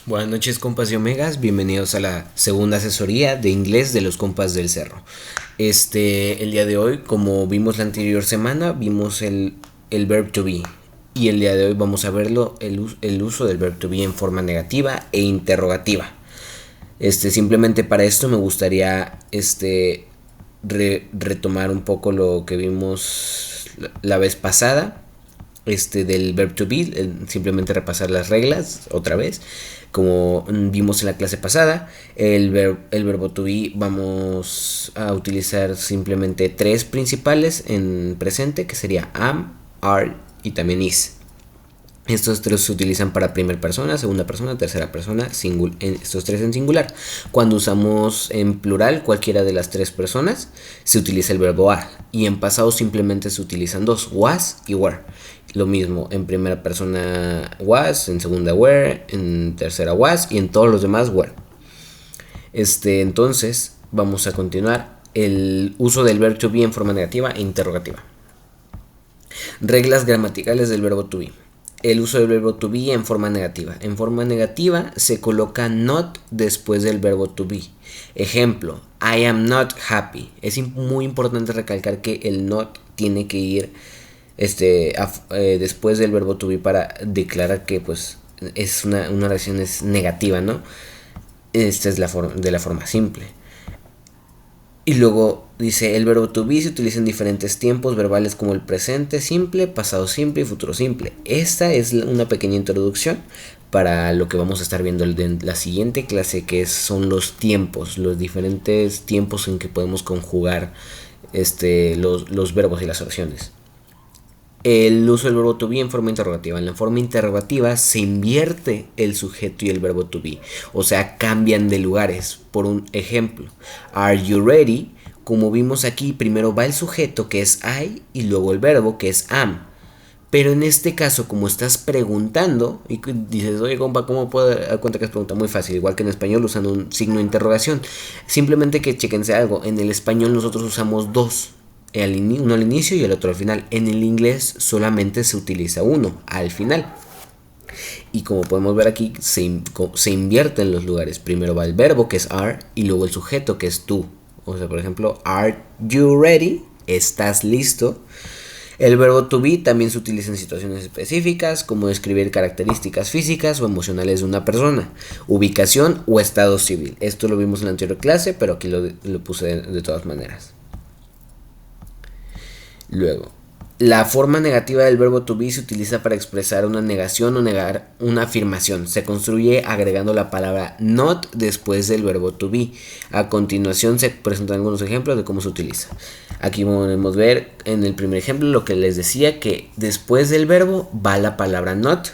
Buenas noches, compas y omegas, bienvenidos a la segunda asesoría de inglés de los compas del cerro. El día de hoy, como vimos la anterior semana, vimos el verb to be. Y el día de hoy vamos a verlo, el uso del verb to be en forma negativa e interrogativa. Simplemente para esto me gustaría retomar un poco lo que vimos la vez pasada del verb to be, simplemente repasar las reglas otra vez. Como vimos en la clase pasada, el verbo to be vamos a utilizar simplemente tres principales en presente, que sería am, are y también is. Estos tres se utilizan para primera persona, segunda persona, tercera persona, estos tres en singular. Cuando usamos en plural cualquiera de las tres personas, se utiliza el verbo are. Y en pasado simplemente se utilizan dos, was y were. Lo mismo en primera persona was, en segunda were, en tercera was y en todos los demás were. Entonces vamos a continuar el uso del verbo to be en forma negativa e interrogativa. Reglas gramaticales del verbo to be. El uso del verbo to be en forma negativa. En forma negativa se coloca not después del verbo to be. Ejemplo, I am not happy. Es muy importante recalcar que el not tiene que ir después del verbo to be para declarar que pues es una oración es negativa, ¿no? Esta es de la forma simple. Y luego dice, el verbo to be se utiliza en diferentes tiempos verbales como el presente simple, pasado simple y futuro simple. Esta es una pequeña introducción para lo que vamos a estar viendo en la siguiente clase, que son los tiempos, los diferentes tiempos en que podemos conjugar los verbos y las oraciones. El uso del verbo to be en forma interrogativa. En la forma interrogativa se invierte el sujeto y el verbo to be. O sea, cambian de lugares. Por un ejemplo, are you ready? Como vimos aquí, primero va el sujeto, que es I, y luego el verbo, que es am. Pero en este caso, como estás preguntando, y dices, oye compa, ¿cómo puedo dar cuenta que es pregunta? Muy fácil, igual que en español usando un signo de interrogación. Simplemente que chequense algo, en el español nosotros usamos dos. Uno al inicio y el otro al final. En el inglés solamente se utiliza uno al final. Y como podemos ver aquí, se invierten los lugares. Primero va el verbo, que es are, y luego el sujeto, que es tú. O sea, por ejemplo, are you ready? ¿Estás listo? El verbo to be también se utiliza en situaciones específicas, como describir características físicas o emocionales de una persona, ubicación o estado civil. Esto lo vimos en la anterior clase, pero aquí lo puse de todas maneras. Luego, la forma negativa del verbo to be se utiliza para expresar una negación o negar una afirmación. Se construye agregando la palabra not después del verbo to be. A continuación se presentan algunos ejemplos de cómo se utiliza. Aquí podemos ver en el primer ejemplo lo que les decía, que después del verbo va la palabra not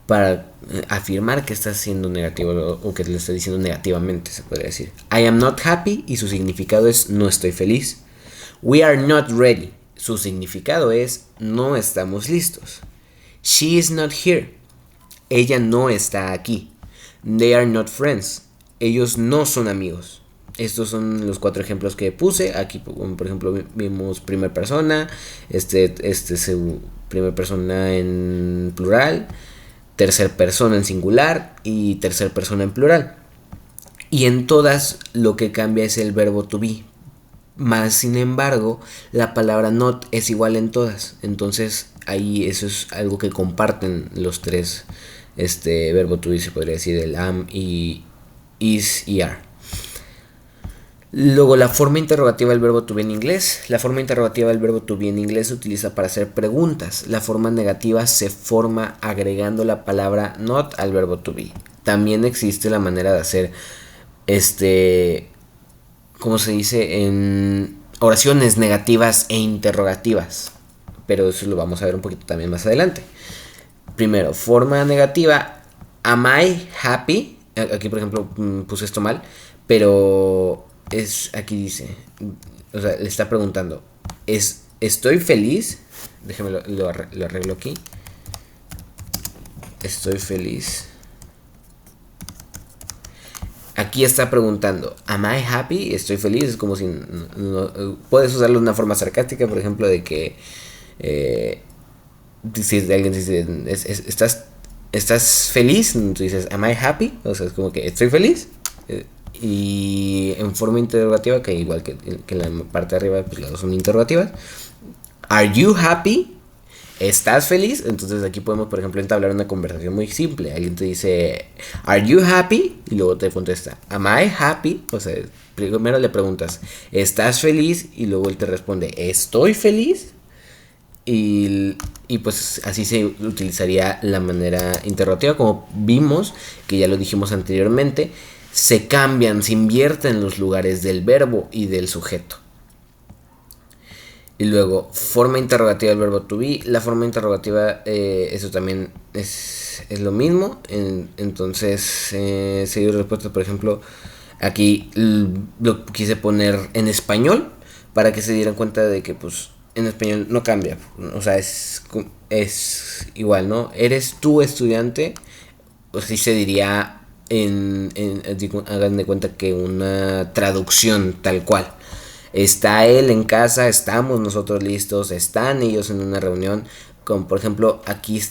para afirmar que está siendo negativo o que le está diciendo negativamente, se podría decir. I am not happy y su significado es no estoy feliz. We are not ready. Su significado es no estamos listos. She is not here. Ella no está aquí. They are not friends. Ellos no son amigos. Estos son los cuatro ejemplos que puse. Aquí, por ejemplo, vimos primera persona. Primera persona en plural. Tercera persona en singular. Y tercera persona en plural. Y en todas lo que cambia es el verbo to be. Más sin embargo, la palabra not es igual en todas. Entonces, ahí eso es algo que comparten los tres verbo to be, se podría decir, el am y is y are. Luego, la forma interrogativa del verbo to be en inglés. La forma interrogativa del verbo to be en inglés se utiliza para hacer preguntas. La forma negativa se forma agregando la palabra not al verbo to be. También existe la manera de hacer ¿cómo se dice? En oraciones negativas e interrogativas. Pero eso lo vamos a ver un poquito también más adelante. Primero, forma negativa. Am I happy? Aquí, por ejemplo, puse esto mal. Pero aquí dice. O sea, le está preguntando. ¿Estoy feliz? Déjame lo arreglo aquí. Estoy feliz. Aquí está preguntando, ¿am I happy? ¿Estoy feliz? Es como si puedes usarlo de una forma sarcástica, por ejemplo, de que si alguien dice, ¿estás feliz? Tú dices, am I happy? O sea, es como que estoy feliz. Y en forma interrogativa, que igual que en la parte de arriba, pues las dos son interrogativas. Are you happy? ¿Estás feliz? Entonces aquí podemos, por ejemplo, entablar una conversación muy simple. Alguien te dice, ¿Are you happy? Y luego te contesta, ¿Am I happy? O sea, primero le preguntas, ¿estás feliz? Y luego él te responde, ¿estoy feliz? Y pues así se utilizaría la manera interrogativa. Como vimos, que ya lo dijimos anteriormente, se cambian, se invierten los lugares del verbo y del sujeto. Y luego, forma interrogativa del verbo to be. La forma interrogativa, eso también es lo mismo. Entonces, seguir respuesta, por ejemplo, aquí lo quise poner en español para que se dieran cuenta de que, pues, en español no cambia. O sea, es igual, ¿no? ¿Eres tú estudiante? O sí se diría hagan de cuenta que una traducción tal cual. Está él en casa, estamos nosotros listos, están ellos en una reunión. Como por ejemplo, aquí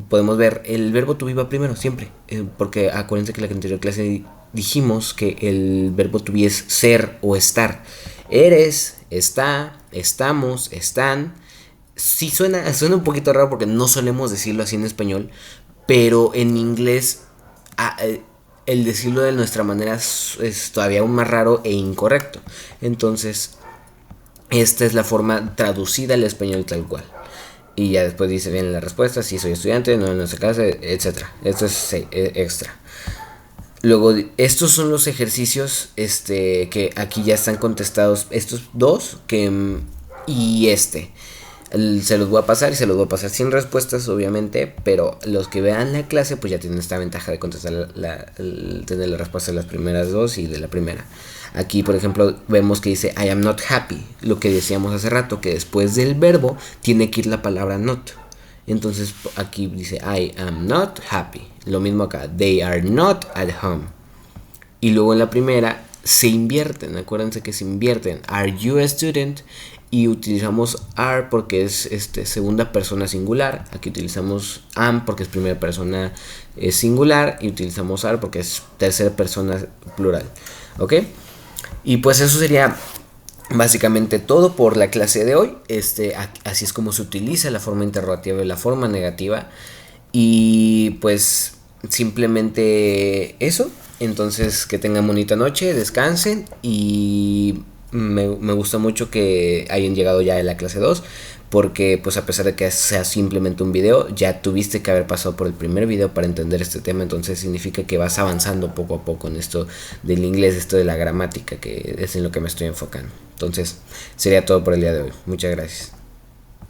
podemos ver el verbo to be va primero, siempre. Porque acuérdense que en la anterior clase dijimos que el verbo to be es ser o estar. Eres, está, estamos, están. Sí suena un poquito raro porque no solemos decirlo así en español, pero en inglés el decirlo de nuestra manera es todavía aún más raro e incorrecto. Entonces, esta es la forma traducida al español tal cual. Y ya después dice bien la respuesta, si soy estudiante, no en nuestra casa, etc. Esto es extra. Luego, estos son los ejercicios que aquí ya están contestados. Estos dos y se los voy a pasar y se los voy a pasar sin respuestas, obviamente, pero los que vean la clase pues ya tienen esta ventaja de contestar tener la respuesta de las primeras dos y de la primera. Aquí, por ejemplo, vemos que dice I am not happy, lo que decíamos hace rato, que después del verbo tiene que ir la palabra not. Entonces aquí dice I am not happy. Lo mismo acá, they are not at home. Y luego en la primera se invierten, acuérdense que se invierten. Are you a student? Y utilizamos are porque es segunda persona singular. Aquí utilizamos am porque es primera persona singular. Y utilizamos are porque es tercera persona plural. ¿Ok? Y pues eso sería básicamente todo por la clase de hoy. Así es como se utiliza la forma interrogativa y la forma negativa. Y pues simplemente eso. Entonces que tengan bonita noche, descansen y me gusta mucho que hayan llegado ya a la clase 2 porque pues a pesar de que sea simplemente un video, ya tuviste que haber pasado por el primer video para entender este tema. Entonces significa que vas avanzando poco a poco en esto del inglés, esto de la gramática, que es en lo que me estoy enfocando. Entonces sería todo por el día de hoy. Muchas gracias.